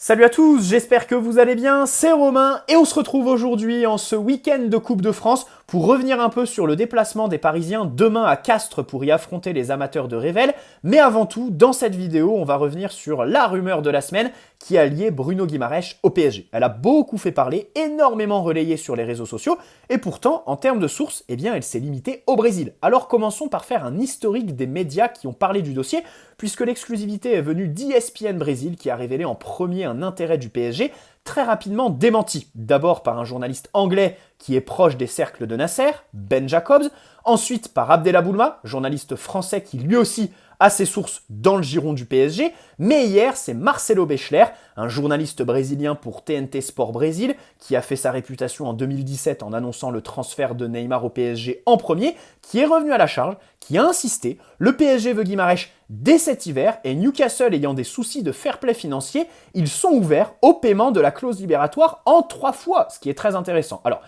Salut à tous, j'espère que vous allez bien, c'est Romain et on se retrouve aujourd'hui en ce week-end de Coupe de France pour revenir un peu sur le déplacement des Parisiens demain à Castres pour y affronter les amateurs de Revel. Mais avant tout, dans cette vidéo, on va revenir sur la rumeur de la semaine qui a lié Bruno Guimaraes au PSG. Elle a beaucoup fait parler, énormément relayée sur les réseaux sociaux et pourtant, en termes de sources, elle s'est limitée au Brésil. Alors commençons par faire un historique des médias qui ont parlé du dossier puisque l'exclusivité est venue d'ESPN Brésil qui a révélé en premier un intérêt du PSG, très rapidement démenti. D'abord par un journaliste anglais qui est proche des cercles de Nasser, Ben Jacobs, ensuite par Abdellah Boulma, journaliste français qui lui aussi a ses sources dans le giron du PSG, mais hier c'est Marcelo Bechler, un journaliste brésilien pour TNT Sport Brésil, qui a fait sa réputation en 2017 en annonçant le transfert de Neymar au PSG en premier, qui est revenu à la charge, qui a insisté, le PSG veut Guimaraes dès cet hiver, et Newcastle ayant des soucis de fair play financier, ils sont ouverts au paiement de la clause libératoire en 3 fois, ce qui est très intéressant. Alors,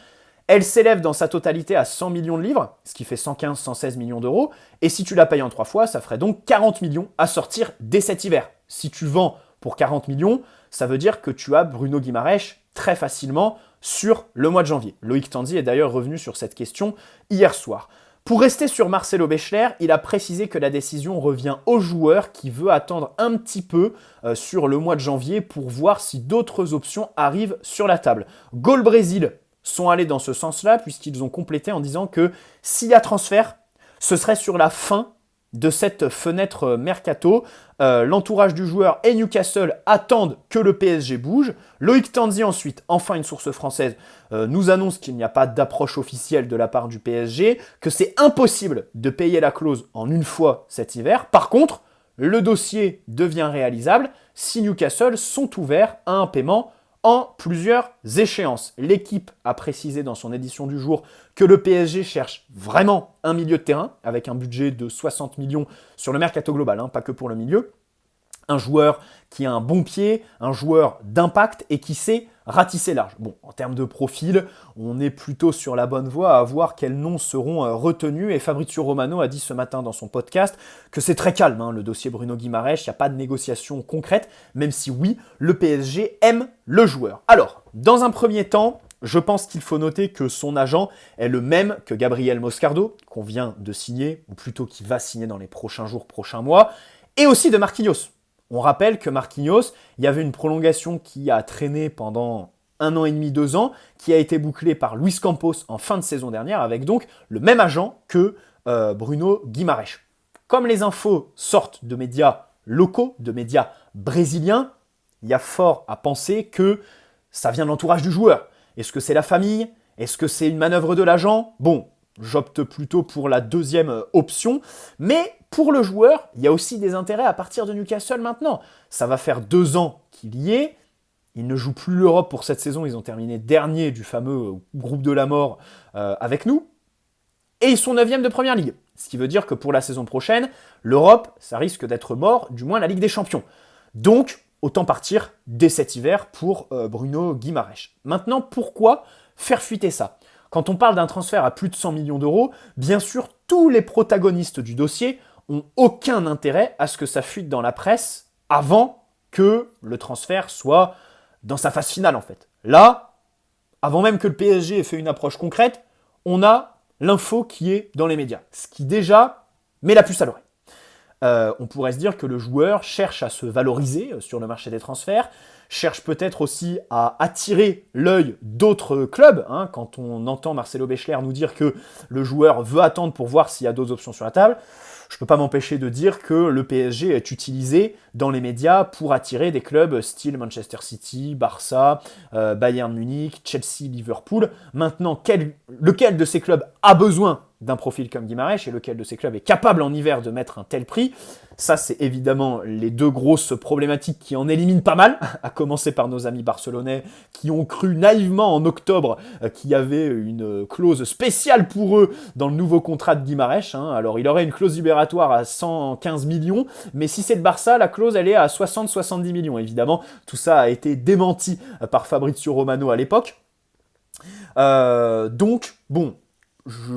elle s'élève dans sa totalité à 100 millions de livres, ce qui fait 115-116 millions d'euros, et si tu la payes en 3 fois, ça ferait donc 40 millions à sortir dès cet hiver. Si tu vends pour 40 millions, ça veut dire que tu as Bruno Guimaraes très facilement sur le mois de janvier. Loïc Tandy est d'ailleurs revenu sur cette question hier soir. Pour rester sur Marcelo Bechler, il a précisé que la décision revient au joueur qui veut attendre un petit peu sur le mois de janvier pour voir si d'autres options arrivent sur la table. Gol Brésil sont allés dans ce sens-là puisqu'ils ont complété en disant que s'il y a transfert, ce serait sur la fin de cette fenêtre mercato. L'entourage du joueur et Newcastle attendent que le PSG bouge. Loïc Tandy ensuite, enfin une source française, nous annonce qu'il n'y a pas d'approche officielle de la part du PSG, que c'est impossible de payer la clause en une fois cet hiver. Par contre, le dossier devient réalisable si Newcastle sont ouverts à un paiement en plusieurs échéances. L'équipe a précisé dans son édition du jour que le PSG cherche vraiment un milieu de terrain avec un budget de 60 millions sur le mercato global, pas que pour le milieu. Un joueur qui a un bon pied, un joueur d'impact et qui sait ratisser large. Bon, en termes de profil, on est plutôt sur la bonne voie à voir quels noms seront retenus. Et Fabrizio Romano a dit ce matin dans son podcast que c'est très calme, le dossier Bruno Guimaraes, il n'y a pas de négociation concrète, même si oui, le PSG aime le joueur. Alors, dans un premier temps, je pense qu'il faut noter que son agent est le même que Gabriel Moscardo, qu'on vient de signer, ou plutôt qui va signer dans les prochains jours, prochains mois, et aussi de Marquinhos. On rappelle que Marquinhos, il y avait une prolongation qui a traîné pendant 1 an et demi, 2 ans, qui a été bouclée par Luis Campos en fin de saison dernière, avec donc le même agent que Bruno Guimaraes. Comme les infos sortent de médias locaux, de médias brésiliens, il y a fort à penser que ça vient de l'entourage du joueur. Est-ce que c'est la famille? Est-ce que c'est une manœuvre de l'agent? Bon, j'opte plutôt pour la deuxième option, mais pour le joueur, il y a aussi des intérêts à partir de Newcastle maintenant. Ça va faire 2 ans qu'il y est, il ne joue plus l'Europe pour cette saison, ils ont terminé dernier du fameux groupe de la mort avec nous, et ils sont 9e de Première Ligue. Ce qui veut dire que pour la saison prochaine, l'Europe, ça risque d'être mort, du moins la Ligue des Champions. Donc, autant partir dès cet hiver pour Bruno Guimaraes. Maintenant, pourquoi faire fuiter ça? Quand on parle d'un transfert à plus de 100 millions d'euros, bien sûr, tous les protagonistes du dossier ont aucun intérêt à ce que ça fuite dans la presse avant que le transfert soit dans sa phase finale en fait. Là, avant même que le PSG ait fait une approche concrète, on a l'info qui est dans les médias. Ce qui déjà met la puce à l'oreille. On pourrait se dire que le joueur cherche à se valoriser sur le marché des transferts, cherche peut-être aussi à attirer l'œil d'autres clubs. Quand on entend Marcelo Bechler nous dire que le joueur veut attendre pour voir s'il y a d'autres options sur la table, je ne peux pas m'empêcher de dire que le PSG est utilisé dans les médias pour attirer des clubs style Manchester City, Barça, Bayern Munich, Chelsea, Liverpool. Maintenant, lequel de ces clubs a besoin d'un profil comme Guimaraes et lequel de ces clubs est capable en hiver de mettre un tel prix? Ça, c'est évidemment les deux grosses problématiques qui en éliminent pas mal, à commencer par nos amis barcelonais qui ont cru naïvement en octobre qu'il y avait une clause spéciale pour eux dans le nouveau contrat de Guimaraes. Alors, il aurait une clause libératoire à 115 millions, mais si c'est le Barça, la clause, elle est à 60-70 millions. Évidemment, tout ça a été démenti par Fabrizio Romano à l'époque. Donc, bon, je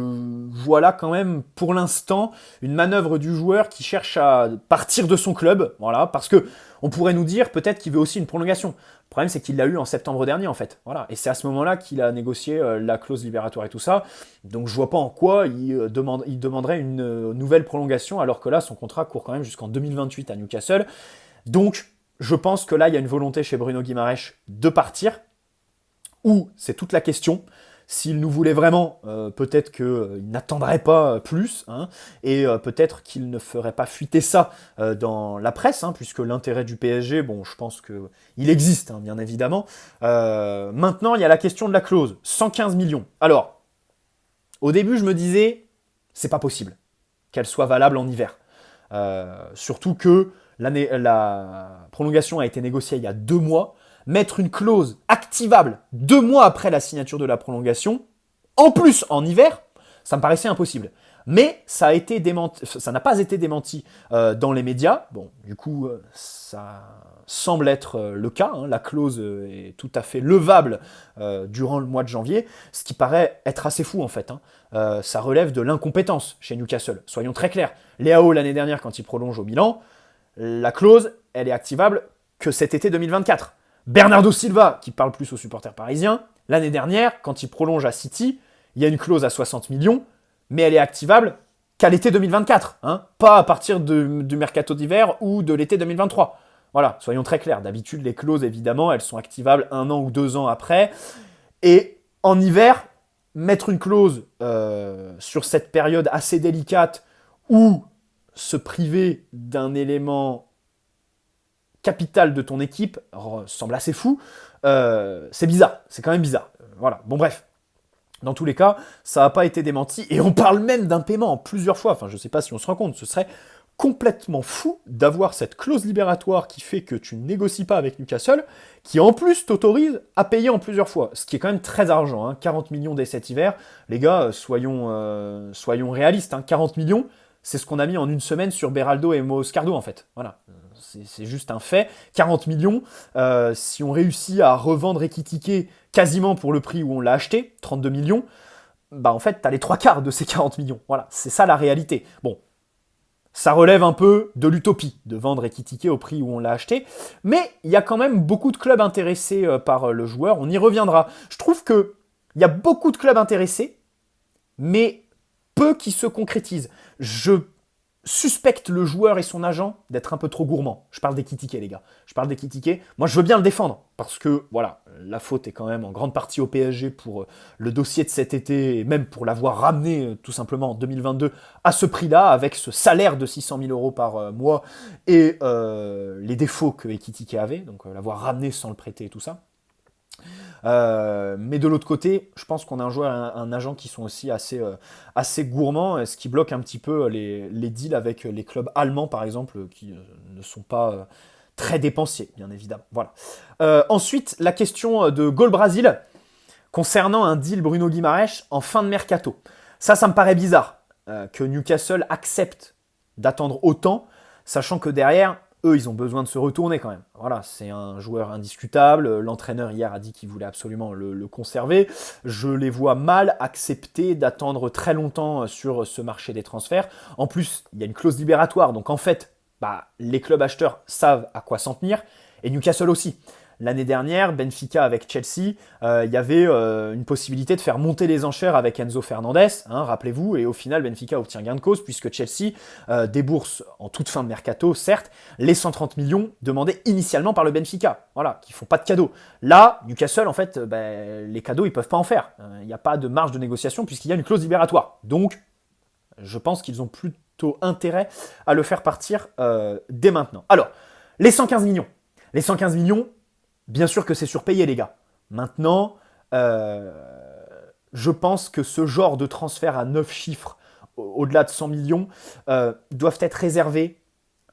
vois là quand même pour l'instant une manœuvre du joueur qui cherche à partir de son club, voilà, parce que On pourrait nous dire peut-être qu'il veut aussi une prolongation. Le problème, c'est qu'il l'a eu en septembre dernier, en fait. Voilà. Et c'est à ce moment-là qu'il a négocié la clause libératoire et tout ça. Donc je vois pas en quoi il demanderait une nouvelle prolongation, alors que là, son contrat court quand même jusqu'en 2028 à Newcastle. Donc, je pense que là, il y a une volonté chez Bruno Guimaraes de partir, ou c'est toute la question. S'il nous voulait vraiment, peut-être qu'il n'attendrait pas plus, hein, et peut-être qu'il ne ferait pas fuiter ça dans la presse, hein, puisque l'intérêt du PSG, bon, je pense qu'il existe, hein, bien évidemment. Maintenant, il y a la question de la clause, 115 millions. Alors, au début, je me disais, c'est pas possible qu'elle soit valable en hiver. Surtout que la prolongation a été négociée il y a 2 mois. Mettre une clause activable 2 mois après la signature de la prolongation, en plus en hiver, ça me paraissait impossible. Mais ça n'a pas été démenti dans les médias. Bon, du coup, ça semble être le cas. Hein. La clause est tout à fait levable durant le mois de janvier, ce qui paraît être assez fou en fait. Hein. Ça relève de l'incompétence chez Newcastle. Soyons très clairs. Léao, l'année dernière, quand il prolonge au Milan, la clause, elle est activable que cet été 2024. Bernardo Silva, qui parle plus aux supporters parisiens, l'année dernière, quand il prolonge à City, il y a une clause à 60 millions, mais elle est activable qu'à l'été 2024, hein, pas à partir du mercato d'hiver ou de l'été 2023. Voilà, soyons très clairs. D'habitude, les clauses, évidemment, elles sont activables 1 an ou 2 ans après. Et en hiver, mettre une clause sur cette période assez délicate ou se priver d'un élément capital de ton équipe semble assez fou. C'est bizarre, c'est quand même bizarre. Voilà, bon bref. Dans tous les cas, ça n'a pas été démenti, et on parle même d'un paiement en plusieurs fois. Enfin, je ne sais pas si on se rend compte, ce serait complètement fou d'avoir cette clause libératoire qui fait que tu ne négocies pas avec Newcastle, qui en plus t'autorise à payer en plusieurs fois, ce qui est quand même très argent, hein. 40 millions dès cet hiver. Les gars, soyons réalistes, hein. 40 millions, c'est ce qu'on a mis en une semaine sur Beraldo et Moscardo en fait. Voilà. C'est juste un fait. 40 millions, si on réussit à revendre Ekitike quasiment pour le prix où on l'a acheté, 32 millions, bah en fait, t'as les 3/4 de ces 40 millions. Voilà, c'est ça la réalité. Bon, ça relève un peu de l'utopie de vendre Ekitike au prix où on l'a acheté, mais il y a quand même beaucoup de clubs intéressés par le joueur, on y reviendra. Je trouve qu'il y a beaucoup de clubs intéressés, mais peu qui se concrétisent. Je suspecte le joueur et son agent d'être un peu trop gourmand. Je parle d'Ekitike, les gars. Je parle d'Ekitike. Moi, je veux bien le défendre, parce que, voilà, la faute est quand même en grande partie au PSG pour le dossier de cet été, et même pour l'avoir ramené, tout simplement, en 2022, à ce prix-là, avec ce salaire de 600 000 euros par mois, et les défauts que Ekitike avait, donc l'avoir ramené sans le prêter et tout ça. Mais de l'autre côté, je pense qu'on a un agent qui sont aussi assez gourmands, ce qui bloque un petit peu les deals avec les clubs allemands, par exemple, qui ne sont pas très dépensiers, bien évidemment. Voilà. Ensuite, la question de Gol Brasil concernant un deal Bruno Guimaraes en fin de mercato. Ça me paraît bizarre que Newcastle accepte d'attendre autant, sachant que derrière, eux, ils ont besoin de se retourner quand même. Voilà, c'est un joueur indiscutable. L'entraîneur hier a dit qu'il voulait absolument le conserver. Je les vois mal accepter d'attendre très longtemps sur ce marché des transferts. En plus, il y a une clause libératoire. Donc en fait, les clubs acheteurs savent à quoi s'en tenir. Et Newcastle aussi. L'année dernière, Benfica avec Chelsea, il y avait une possibilité de faire monter les enchères avec Enzo Fernandez, hein, rappelez-vous, et au final, Benfica obtient gain de cause puisque Chelsea débourse en toute fin de mercato, certes, les 130 millions demandés initialement par le Benfica, voilà, qui font pas de cadeaux. Là, Newcastle, en fait, les cadeaux, ils peuvent pas en faire. Il n'y a pas de marge de négociation puisqu'il y a une clause libératoire. Donc, je pense qu'ils ont plutôt intérêt à le faire partir dès maintenant. Alors, les 115 millions. Les 115 millions, bien sûr que c'est surpayé, les gars. Maintenant, je pense que ce genre de transfert à 9 chiffres, au-delà de 100 millions, doivent être réservés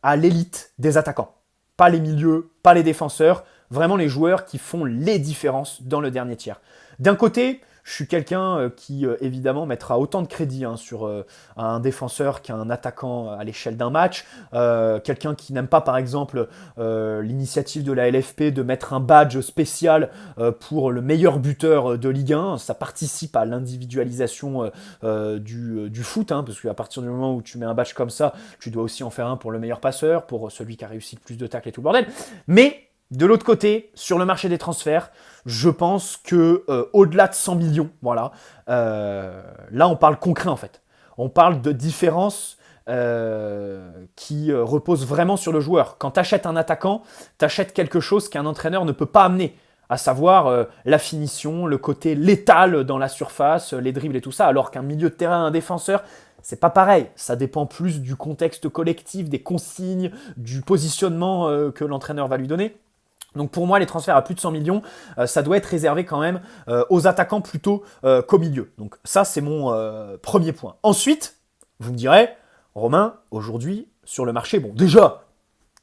à l'élite des attaquants. Pas les milieux, pas les défenseurs, vraiment les joueurs qui font les différences dans le dernier tiers. D'un côté, Je suis quelqu'un qui, évidemment, mettra autant de crédit sur un défenseur qu'un attaquant à l'échelle d'un match. Quelqu'un qui n'aime pas, par exemple, l'initiative de la LFP de mettre un badge spécial pour le meilleur buteur de Ligue 1. Ça participe à l'individualisation du foot, parce qu'à partir du moment où tu mets un badge comme ça, tu dois aussi en faire un pour le meilleur passeur, pour celui qui a réussi le plus de tacles et tout le bordel. Mais de l'autre côté, sur le marché des transferts, je pense que au-delà de 100 millions, voilà, là on parle concret en fait. On parle de différences qui reposent vraiment sur le joueur. Quand tu achètes un attaquant, tu achètes quelque chose qu'un entraîneur ne peut pas amener, à savoir la finition, le côté létal dans la surface, les dribbles et tout ça, alors qu'un milieu de terrain, un défenseur, c'est pas pareil. Ça dépend plus du contexte collectif, des consignes, du positionnement que l'entraîneur va lui donner. Donc pour moi, les transferts à plus de 100 millions, ça doit être réservé quand même aux attaquants plutôt qu'au milieu. Donc ça, c'est mon premier point. Ensuite, vous me direz, Romain, aujourd'hui, sur le marché, bon déjà,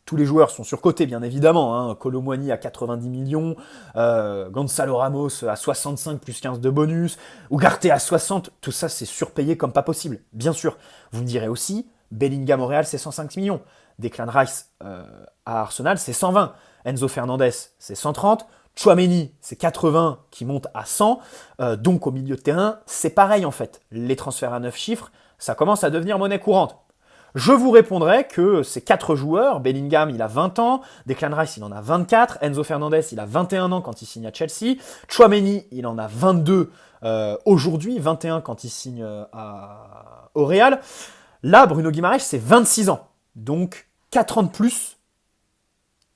tous les joueurs sont surcotés, bien évidemment. Kolo Muani à 90 millions, Gonzalo Ramos à 65 plus 15 de bonus, Ugarte à 60, tout ça, c'est surpayé comme pas possible, bien sûr. Vous me direz aussi, Bellingham au Real, c'est 105 millions. Declan Rice à Arsenal, c'est 120. Enzo Fernandez, c'est 130. Tchouaméni, c'est 80 qui monte à 100. Donc au milieu de terrain, c'est pareil en fait. Les transferts à 9 chiffres, ça commence à devenir monnaie courante. Je vous répondrai que ces 4 joueurs, Bellingham, il a 20 ans, Declan Rice, il en a 24, Enzo Fernandez, il a 21 ans quand il signe à Chelsea, Tchouaméni, il en a 22 aujourd'hui, 21 quand il signe au Real. Là, Bruno Guimaraes, c'est 26 ans. Donc 4 ans de plus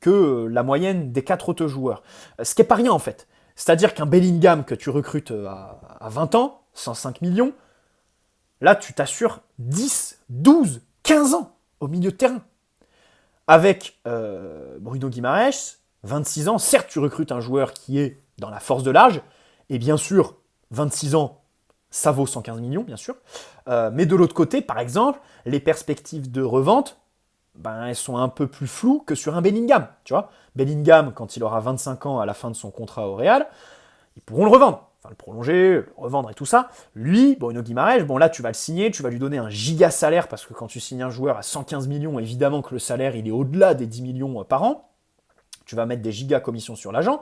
que la moyenne des 4 autres joueurs. Ce qui n'est pas rien en fait. C'est-à-dire qu'un Bellingham que tu recrutes à 20 ans, 105 millions, là tu t'assures 10, 12, 15 ans au milieu de terrain. Avec Bruno Guimaraes, 26 ans, certes tu recrutes un joueur qui est dans la force de l'âge, et bien sûr, 26 ans, ça vaut 115 millions, bien sûr. Mais de l'autre côté, par exemple, les perspectives de revente, elles sont un peu plus floues que sur un Bellingham, tu vois. Bellingham, quand il aura 25 ans à la fin de son contrat au Real, ils pourront le revendre. Enfin, le prolonger, le revendre et tout ça. Lui, Bruno Guimaraes, bon là, tu vas le signer, tu vas lui donner un giga salaire, parce que quand tu signes un joueur à 115 millions, évidemment que le salaire, il est au-delà des 10 millions par an. Tu vas mettre des giga commissions sur l'agent.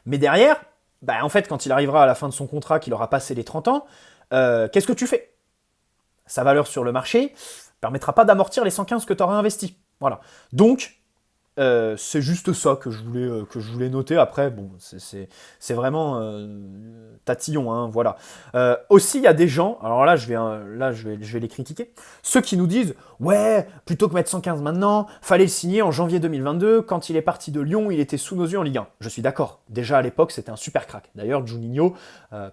Mais derrière, en fait, quand il arrivera à la fin de son contrat, qu'il aura passé les 30 ans, qu'est-ce que tu fais ? Sa valeur sur le marché permettra pas d'amortir les 115 que tu auras investi. Voilà. Donc, c'est juste ça que je voulais noter. Après, bon, c'est vraiment tatillon, voilà. Aussi, il y a des gens, alors là, je vais les critiquer, ceux qui nous disent, ouais, plutôt que mettre 115 maintenant, fallait le signer en janvier 2022, quand il est parti de Lyon, il était sous nos yeux en Ligue 1. Je suis d'accord. Déjà, à l'époque, c'était un super crack. D'ailleurs, Juninho,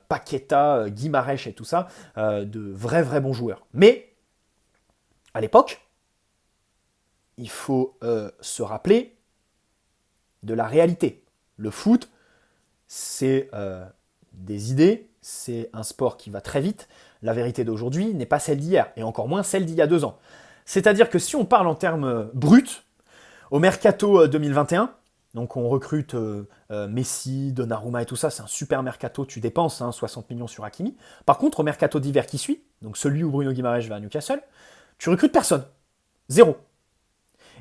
Paqueta, Guimaraes et tout ça, de vrais bons joueurs. Mais, à l'époque, il faut se rappeler de la réalité. Le foot, c'est des idées, c'est un sport qui va très vite. La vérité d'aujourd'hui n'est pas celle d'hier, et encore moins celle d'il y a 2 ans. C'est-à-dire que si on parle en termes bruts, au mercato 2021, donc on recrute Messi, Donnarumma et tout ça, c'est un super mercato, tu dépenses 60 millions sur Hakimi. Par contre, au mercato d'hiver qui suit, donc celui où Bruno Guimaraes va à Newcastle, tu recrutes personne. 0.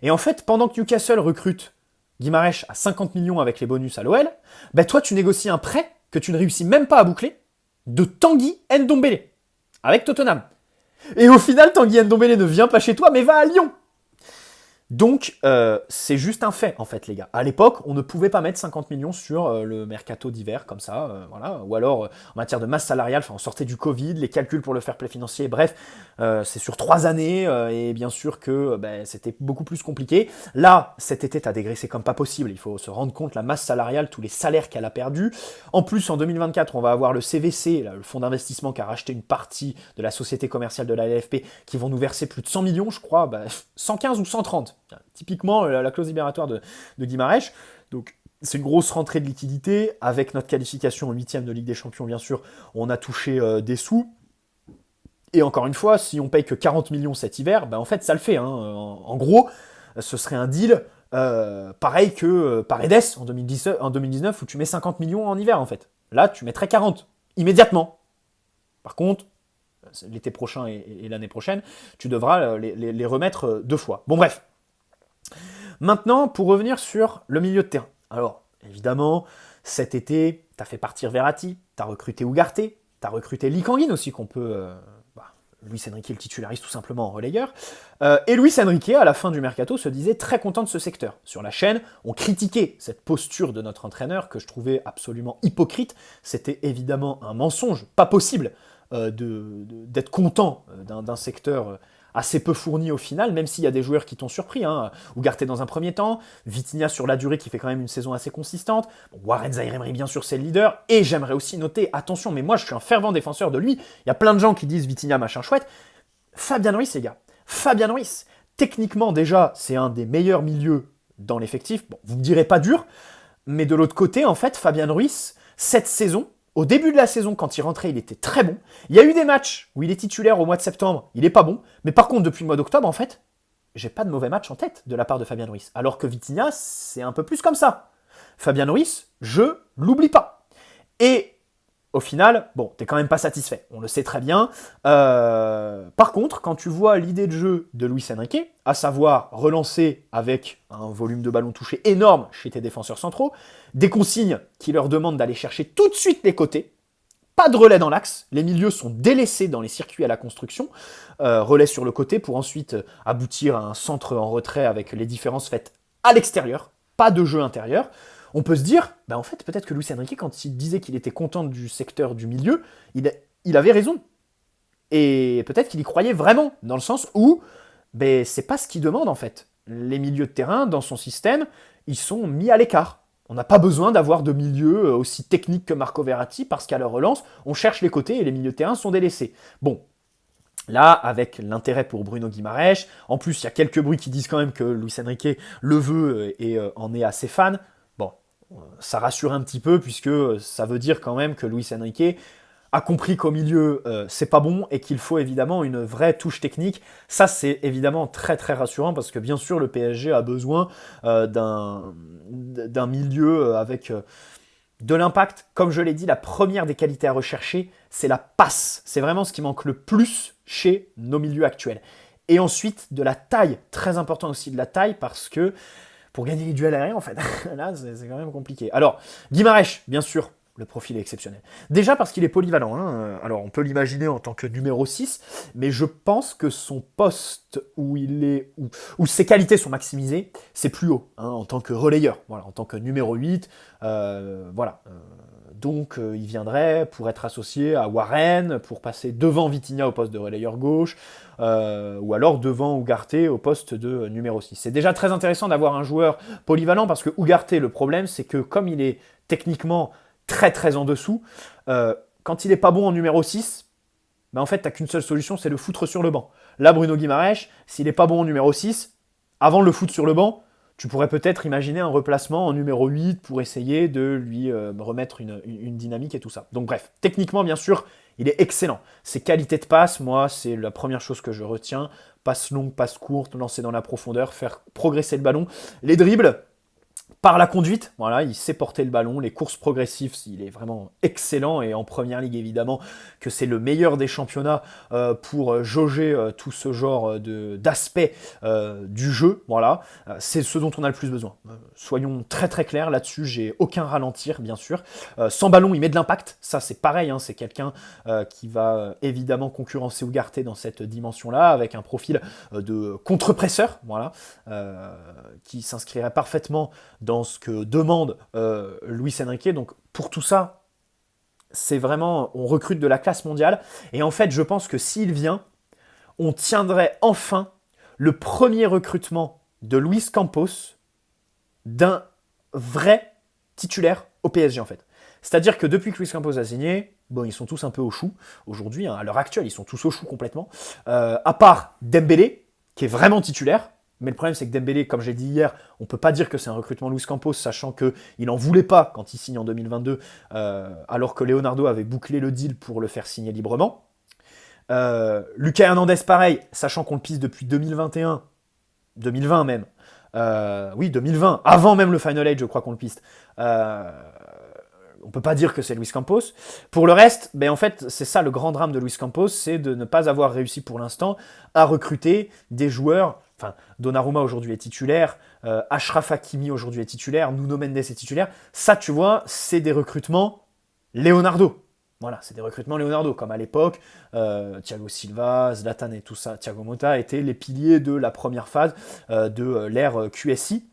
Et en fait, pendant que Newcastle recrute Guimaraes à 50 millions avec les bonus à l'OL, toi, tu négocies un prêt que tu ne réussis même pas à boucler de Tanguy Ndombele avec Tottenham. Et au final, Tanguy Ndombele ne vient pas chez toi, mais va à Lyon. Donc, c'est juste un fait, en fait, les gars. À l'époque, on ne pouvait pas mettre 50 millions sur le mercato d'hiver, comme ça, voilà. Ou alors, en matière de masse salariale, on sortait du Covid, les calculs pour le fair play financier, bref, c'est sur 3 années, et bien sûr que c'était beaucoup plus compliqué. Là, cet été, t'as dégraissé comme pas possible. Il faut se rendre compte, la masse salariale, tous les salaires qu'elle a perdus. En plus, en 2024, on va avoir le CVC, là, le fonds d'investissement qui a racheté une partie de la société commerciale de la LFP, qui vont nous verser plus de 100 millions, je crois, 115 ou 130. Typiquement la clause libératoire de Guimaraes. Donc c'est une grosse rentrée de liquidité. Avec notre qualification en 8e de Ligue des Champions, bien sûr, on a touché des sous. Et encore une fois, si on paye que 40 millions cet hiver, en fait ça le fait. En gros, ce serait un deal pareil que Paredes en 2019 où tu mets 50 millions en hiver en fait. Là, tu mettrais 40. immédiatement. Par contre, l'été prochain et l'année prochaine, tu devras les remettre 2 fois. Bon bref. Maintenant, pour revenir sur le milieu de terrain. Alors, évidemment, cet été, tu as fait partir Verratti, tu as recruté Ugarte, tu as recruté Lee Kangin aussi, qu'on peut... Luis Enrique le titularise tout simplement en relayeur. Et Luis Enrique, à la fin du mercato, se disait très content de ce secteur. Sur la chaîne, on critiquait cette posture de notre entraîneur que je trouvais absolument hypocrite. C'était évidemment un mensonge, pas possible d'être content d'un secteur assez peu fourni au final, même s'il y a des joueurs qui t'ont surpris. Ugarte dans un premier temps, Vitinha sur la durée qui fait quand même une saison assez consistante, Warren Zaïre-Emery bien sûr c'est le leader, et j'aimerais aussi noter, attention, mais moi je suis un fervent défenseur de lui, il y a plein de gens qui disent Vitinha machin chouette, Fabian Ruiz les gars, Fabian Ruiz, techniquement déjà c'est un des meilleurs milieux dans l'effectif, bon vous me direz pas dur, mais de l'autre côté en fait Fabian Ruiz, cette saison, au début de la saison, quand il rentrait, il était très bon. Il y a eu des matchs où il est titulaire au mois de septembre, il est pas bon. Mais par contre, depuis le mois d'octobre, en fait, j'ai pas de mauvais match en tête de la part de Fabian Ruiz. Alors que Vitinha, c'est un peu plus comme ça. Fabian Ruiz, je l'oublie pas. Et au final, bon, t'es quand même pas satisfait. On le sait très bien. Par contre, quand tu vois l'idée de jeu de Luis Enrique, à savoir relancer avec un volume de ballon touché énorme chez tes défenseurs centraux, des consignes qui leur demandent d'aller chercher tout de suite les côtés, pas de relais dans l'axe, les milieux sont délaissés dans les circuits à la construction, relais sur le côté pour ensuite aboutir à un centre en retrait avec les différences faites à l'extérieur, pas de jeu intérieur. On peut se dire, en fait, peut-être que Luis Enrique, quand il disait qu'il était content du secteur du milieu, il avait raison. Et peut-être qu'il y croyait vraiment, dans le sens où c'est pas ce qu'il demande en fait. Les milieux de terrain, dans son système, ils sont mis à l'écart. On n'a pas besoin d'avoir de milieu aussi technique que Marco Verratti, parce qu'à la relance, on cherche les côtés et les milieux de terrain sont délaissés. Bon, là, avec l'intérêt pour Bruno Guimaraes, en plus, il y a quelques bruits qui disent quand même que Luis Enrique le veut et en est assez fan. Bon, ça rassure un petit peu, puisque ça veut dire quand même que Luis Enrique a compris qu'au milieu, c'est pas bon et qu'il faut évidemment une vraie touche technique. Ça, c'est évidemment très très rassurant parce que bien sûr, le PSG a besoin d'un milieu avec de l'impact. Comme je l'ai dit, la première des qualités à rechercher, c'est la passe. C'est vraiment ce qui manque le plus chez nos milieux actuels. Et ensuite, de la taille. Très important aussi de la taille parce que pour gagner les duels aériens, en fait, là, c'est quand même compliqué. Alors, Guimaraes, bien sûr, le profil est exceptionnel. Déjà parce qu'il est polyvalent. Alors, on peut l'imaginer en tant que numéro 6, mais je pense que son poste où il est, où ses qualités sont maximisées, c'est plus haut, en tant que relayeur, voilà, en tant que numéro 8. Voilà. Donc, il viendrait pour être associé à Warren, pour passer devant Vitinha au poste de relayeur gauche, ou alors devant Ugarte au poste de numéro 6. C'est déjà très intéressant d'avoir un joueur polyvalent, parce que Ugarte, le problème, c'est que comme il est techniquement très très en dessous, quand il est pas bon en numéro 6, en fait, t'as qu'une seule solution, c'est le foutre sur le banc. Là, Bruno Guimaraes, s'il est pas bon en numéro 6, avant de le foutre sur le banc, tu pourrais peut-être imaginer un replacement en numéro 8 pour essayer de lui remettre une dynamique et tout ça. Donc bref, techniquement, bien sûr, il est excellent. Ses qualités de passe, moi, c'est la première chose que je retiens. Passe longue, passe courte, lancer dans la profondeur, faire progresser le ballon. Les dribbles, par la conduite, voilà, il sait porter le ballon, les courses progressives, il est vraiment excellent, et en première ligue évidemment que c'est le meilleur des championnats pour jauger tout ce genre d'aspect du jeu, voilà, c'est ce dont on a le plus besoin. Soyons très très clairs là-dessus, j'ai aucun ralentir bien sûr. Sans ballon, il met de l'impact, ça c'est pareil, c'est quelqu'un qui va évidemment concurrencer Ugarte dans cette dimension-là, avec un profil de contre-presseur, voilà, qui s'inscrirait parfaitement dans ce que demande Luis Enrique. Donc pour tout ça, c'est vraiment, on recrute de la classe mondiale. Et en fait, je pense que s'il vient, on tiendrait enfin le premier recrutement de Luis Campos d'un vrai titulaire au PSG en fait. C'est-à-dire que depuis que Luis Campos a signé, bon, ils sont tous un peu au chou aujourd'hui, à l'heure actuelle, ils sont tous au chou complètement. À part Dembélé, qui est vraiment titulaire. Mais le problème, c'est que Dembélé, comme j'ai dit hier, on ne peut pas dire que c'est un recrutement Luis Campos, sachant qu'il n'en voulait pas quand il signe en 2022, alors que Leonardo avait bouclé le deal pour le faire signer librement. Lucas Hernandez, pareil, sachant qu'on le pisse depuis 2021, 2020 même. Oui, 2020, avant même le Final Eight, je crois qu'on le piste. on peut pas dire que c'est Luis Campos. Pour le reste, ben en fait, c'est ça le grand drame de Luis Campos, c'est de ne pas avoir réussi pour l'instant à recruter des joueurs. Enfin, Donnarumma aujourd'hui est titulaire, Achraf Hakimi aujourd'hui est titulaire, Nuno Mendes est titulaire. Ça, tu vois, c'est des recrutements Leonardo. Voilà, c'est des recrutements Leonardo, comme à l'époque, Thiago Silva, Zlatan et tout ça, Thiago Motta étaient les piliers de la première phase de l'ère QSI.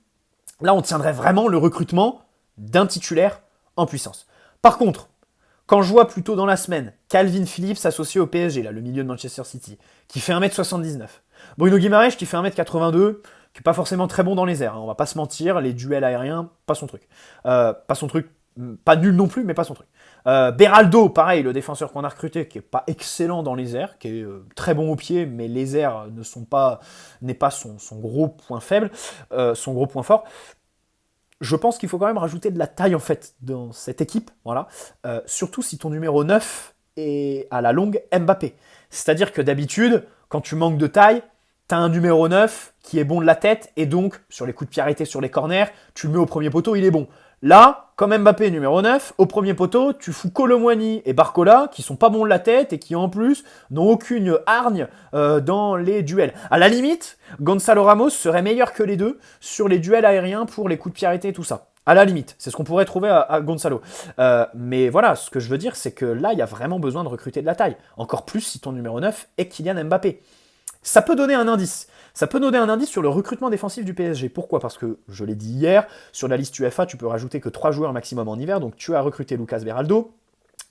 Là, on tiendrait vraiment le recrutement d'un titulaire en puissance. Par contre, quand je vois plutôt dans la semaine Calvin Phillips associé au PSG, là, le milieu de Manchester City, qui fait 1m79, Bruno Guimaraes qui fait 1m82, qui n'est pas forcément très bon dans les airs, hein, on va pas se mentir, les duels aériens, pas son truc. Pas nul non plus, mais pas son truc. Beraldo, pareil, le défenseur qu'on a recruté, qui est pas excellent dans les airs, qui est très bon au pied, mais les airs n'est pas son gros point faible, son gros point fort. Je pense qu'il faut quand même rajouter de la taille en fait dans cette équipe, voilà. Surtout si ton numéro 9 est à la longue Mbappé. C'est-à-dire que d'habitude, quand tu manques de taille, t'as un numéro 9 qui est bon de la tête, et donc, sur les coups de pied arrêtés sur les corners, tu le mets au premier poteau, il est bon. Là, comme Mbappé numéro 9, au premier poteau, tu fous Colomwani et Barcola, qui sont pas bons de la tête et qui en plus n'ont aucune hargne dans les duels. À la limite, Gonzalo Ramos serait meilleur que les deux sur les duels aériens pour les coups de pied arrêtés et tout ça. À la limite, c'est ce qu'on pourrait trouver à Gonzalo. Mais voilà, ce que je veux dire, c'est que là, il y a vraiment besoin de recruter de la taille. Encore plus si ton numéro 9 est Kylian Mbappé. Ça peut donner un indice. Ça peut donner un indice sur le recrutement défensif du PSG. Pourquoi ? Parce que, je l'ai dit hier, sur la liste UEFA, tu peux rajouter que 3 joueurs maximum en hiver, donc tu as recruté Lucas Beraldo.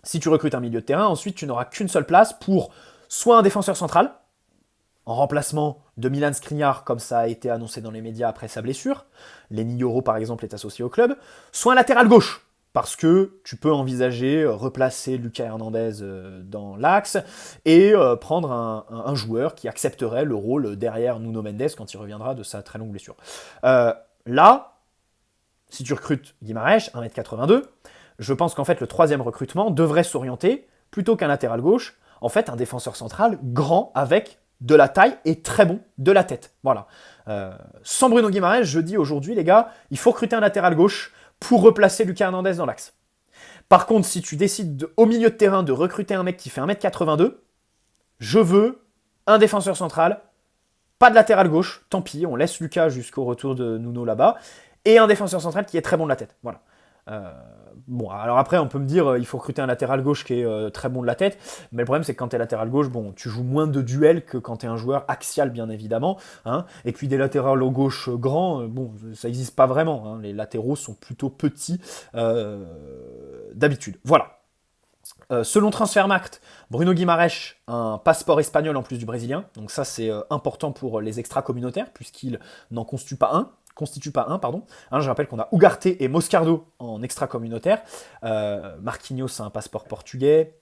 Si tu recrutes un milieu de terrain, ensuite tu n'auras qu'une seule place pour soit un défenseur central, en remplacement de Milan Skriniar, comme ça a été annoncé dans les médias après sa blessure. Lenny Yoro, par exemple, est associé au club. Soit un latéral gauche, parce que tu peux envisager replacer Lucas Hernandez dans l'axe et prendre un joueur qui accepterait le rôle derrière Nuno Mendes quand il reviendra de sa très longue blessure. Là, si tu recrutes Guimaraes, 1m82, je pense qu'en fait le troisième recrutement devrait s'orienter, plutôt qu'un latéral gauche, en fait un défenseur central grand avec de la taille et très bon de la tête. Voilà. Sans Bruno Guimaraes, je dis aujourd'hui, les gars, il faut recruter un latéral gauche pour replacer Lucas Hernandez dans l'axe. Par contre, si tu décides au milieu de terrain de recruter un mec qui fait 1m82, je veux un défenseur central, pas de latéral gauche, tant pis, on laisse Lucas jusqu'au retour de Nuno là-bas, et un défenseur central qui est très bon de la tête. Voilà. Bon, alors après, on peut me dire il faut recruter un latéral gauche qui est très bon de la tête, mais le problème c'est que quand t'es latéral gauche, bon, tu joues moins de duels que quand t'es un joueur axial, bien évidemment, hein, et puis des latérales au gauche grands, bon, ça n'existe pas vraiment, hein, les latéraux sont plutôt petits d'habitude. Voilà. Selon Transfermarkt, Bruno Guimaraes a un passeport espagnol en plus du brésilien, donc ça c'est important pour les extra-communautaires, puisqu'il n'en constitue pas un. Je rappelle qu'on a Ugarte et Moscardo en extra-communautaire. Marquinhos a un passeport portugais.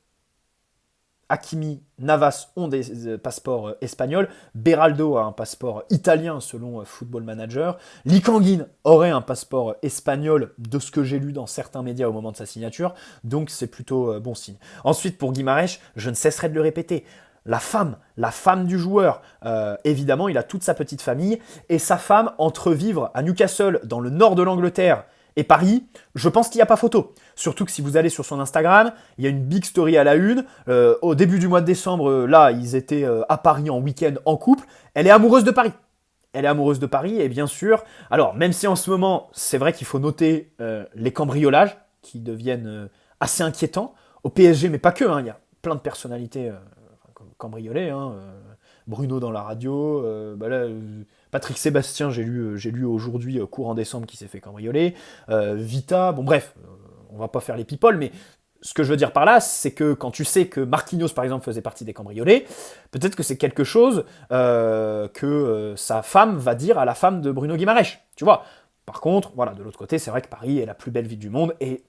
Hakimi, Navas ont des passeports espagnols. Beraldo a un passeport italien selon Football Manager. Lee Kang-in aurait un passeport espagnol de ce que j'ai lu dans certains médias au moment de sa signature. Donc c'est plutôt bon signe. Ensuite pour Guimaraes, je ne cesserai de le répéter. La femme du joueur, évidemment, il a toute sa petite famille, et sa femme, entre vivre à Newcastle, dans le nord de l'Angleterre, et Paris, je pense qu'il n'y a pas photo. Surtout que si vous allez sur son Instagram, il y a une big story à la une. Au début du mois de décembre, là, ils étaient à Paris en week-end en couple. Elle est amoureuse de Paris. Et bien sûr, alors, même si en ce moment, c'est vrai qu'il faut noter les cambriolages, qui deviennent assez inquiétants, au PSG, mais pas que, hein, il y a plein de personnalités cambriolé, hein. Bruno dans la radio, Patrick Sébastien, j'ai lu aujourd'hui, courant décembre, qui s'est fait cambrioler, Vita, bon bref, on va pas faire les people, mais ce que je veux dire par là, c'est que quand tu sais que Marquinhos, par exemple, faisait partie des cambriolés, peut-être que c'est quelque chose que sa femme va dire à la femme de Bruno Guimaraes, tu vois. Par contre, voilà, de l'autre côté, c'est vrai que Paris est la plus belle ville du monde, et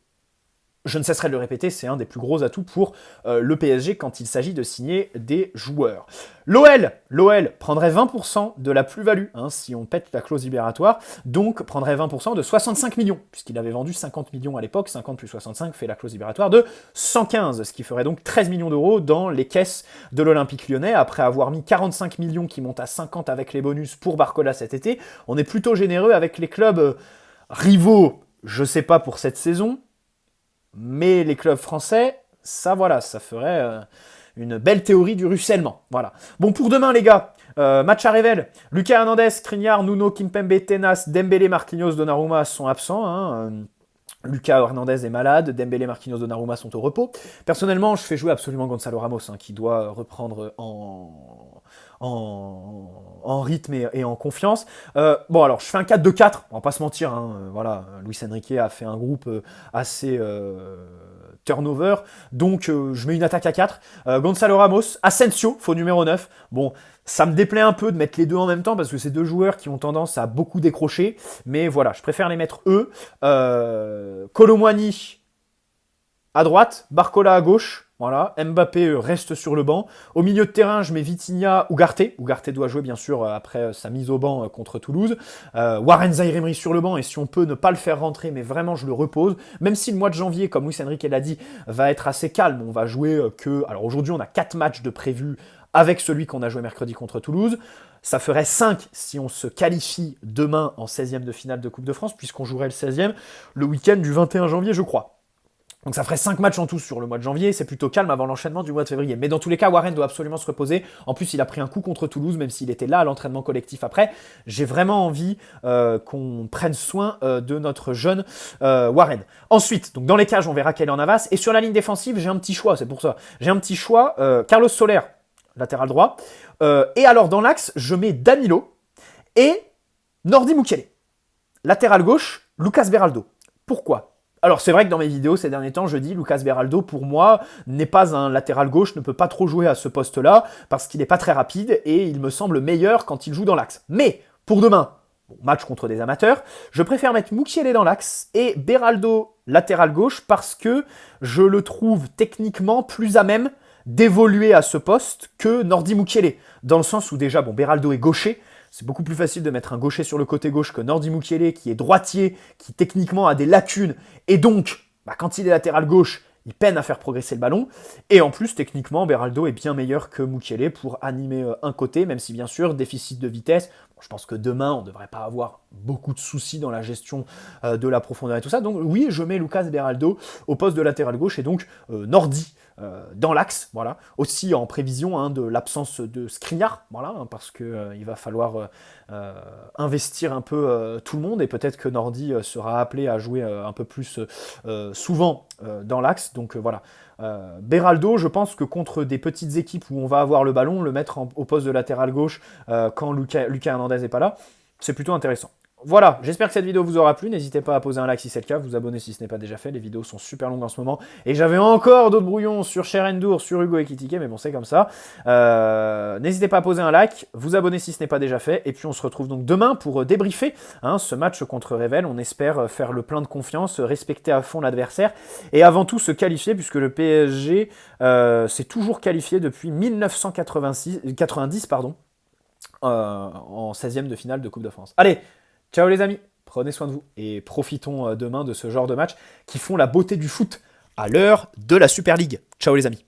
je ne cesserai de le répéter, c'est un des plus gros atouts pour le PSG quand il s'agit de signer des joueurs. L'OL prendrait 20% de la plus-value, hein, si on pète la clause libératoire, donc prendrait 20% de 65 millions, puisqu'il avait vendu 50 millions à l'époque, 50 plus 65 fait la clause libératoire de 115, ce qui ferait donc 13 millions d'euros dans les caisses de l'Olympique Lyonnais, après avoir mis 45 millions qui montent à 50 avec les bonus pour Barcola cet été. On est plutôt généreux avec les clubs rivaux, je sais pas pour cette saison, Mais les clubs français, ça voilà, ça ferait une belle théorie du ruissellement. Voilà. Bon, pour demain, les gars, match à Revel. Lucas Hernandez, Skriniar, Nuno, Kimpembe, Tenas, Dembélé, Marquinhos, Donnarumma sont absents. Lucas Hernandez est malade, Dembélé, Marquinhos, Donnarumma sont au repos. Personnellement, je fais jouer absolument Gonzalo Ramos, qui doit reprendre en rythme et en confiance. Bon, alors, je fais un 4-2-4, on va pas se mentir. Voilà, Luis Enrique a fait un groupe assez turnover, donc je mets une attaque à 4. Gonzalo Ramos, Asensio, faux numéro 9. Bon, ça me déplaît un peu de mettre les deux en même temps parce que c'est deux joueurs qui ont tendance à beaucoup décrocher. Mais voilà, je préfère les mettre eux. Kolo Muani à droite, Barcola à gauche. Voilà, Mbappé reste sur le banc. Au milieu de terrain, je mets Vitinha, Ugarte. Ugarte doit jouer bien sûr après sa mise au banc contre Toulouse. Warren Zaïre-Emery sur le banc et si on peut ne pas le faire rentrer, mais vraiment je le repose. Même si le mois de janvier, comme Luis Enrique l'a dit, va être assez calme. On va jouer que... Alors aujourd'hui, on a 4 matchs de prévus avec celui qu'on a joué mercredi contre Toulouse. Ça ferait 5 si on se qualifie demain en 16e de finale de Coupe de France, puisqu'on jouerait le 16e le week-end du 21 janvier, je crois. Donc ça ferait 5 matchs en tout sur le mois de janvier, c'est plutôt calme avant l'enchaînement du mois de février. Mais dans tous les cas, Warren doit absolument se reposer. En plus, il a pris un coup contre Toulouse, même s'il était là à l'entraînement collectif après. J'ai vraiment envie qu'on prenne soin de notre jeune Warren. Ensuite, donc dans les cages, on verra quelle est en avance. Et sur la ligne défensive, j'ai un petit choix, c'est pour ça. J'ai un petit choix, Carlos Soler, latéral droit. Et alors dans l'axe, je mets Danilo et Nordi Mukiele. Latéral gauche, Lucas Beraldo. Pourquoi ? Alors c'est vrai que dans mes vidéos ces derniers temps, je dis Lucas Beraldo pour moi n'est pas un latéral gauche, ne peut pas trop jouer à ce poste-là parce qu'il n'est pas très rapide et il me semble meilleur quand il joue dans l'axe. Mais pour demain, match contre des amateurs, je préfère mettre Mukiele dans l'axe et Beraldo latéral gauche parce que je le trouve techniquement plus à même d'évoluer à ce poste que Nordi Mukiele. Dans le sens où déjà, Beraldo est gaucher, c'est beaucoup plus facile de mettre un gaucher sur le côté gauche que Nordi Mukiele, qui est droitier, qui techniquement a des lacunes, et donc, quand il est latéral gauche, il peine à faire progresser le ballon. Et en plus, techniquement, Beraldo est bien meilleur que Mukiele pour animer un côté, même si bien sûr, déficit de vitesse. Bon, je pense que demain, on ne devrait pas avoir beaucoup de soucis dans la gestion de la profondeur et tout ça. Donc oui, je mets Lucas Beraldo au poste de latéral gauche et donc Nordi dans l'axe, voilà. Aussi en prévision de l'absence de Skriniar, voilà, parce que il va falloir investir un peu tout le monde et peut-être que Nordi sera appelé à jouer un peu plus souvent dans l'axe. Donc voilà. Beraldo, je pense que contre des petites équipes où on va avoir le ballon, le mettre au poste de latéral gauche quand Lucas Hernandez n'est pas là, c'est plutôt intéressant. Voilà, j'espère que cette vidéo vous aura plu, n'hésitez pas à poser un like si c'est le cas, vous abonner si ce n'est pas déjà fait, les vidéos sont super longues en ce moment, et j'avais encore d'autres brouillons sur Cher Endur, sur Hugo Ekitike, mais bon c'est comme ça. N'hésitez pas à poser un like, vous abonner si ce n'est pas déjà fait, et puis on se retrouve donc demain pour débriefer ce match contre Revel, on espère faire le plein de confiance, respecter à fond l'adversaire, et avant tout se qualifier, puisque le PSG s'est toujours qualifié depuis 1990, en 16e de finale de Coupe de France. Allez, ciao les amis, prenez soin de vous et profitons demain de ce genre de match qui font la beauté du foot à l'heure de la Super League. Ciao les amis.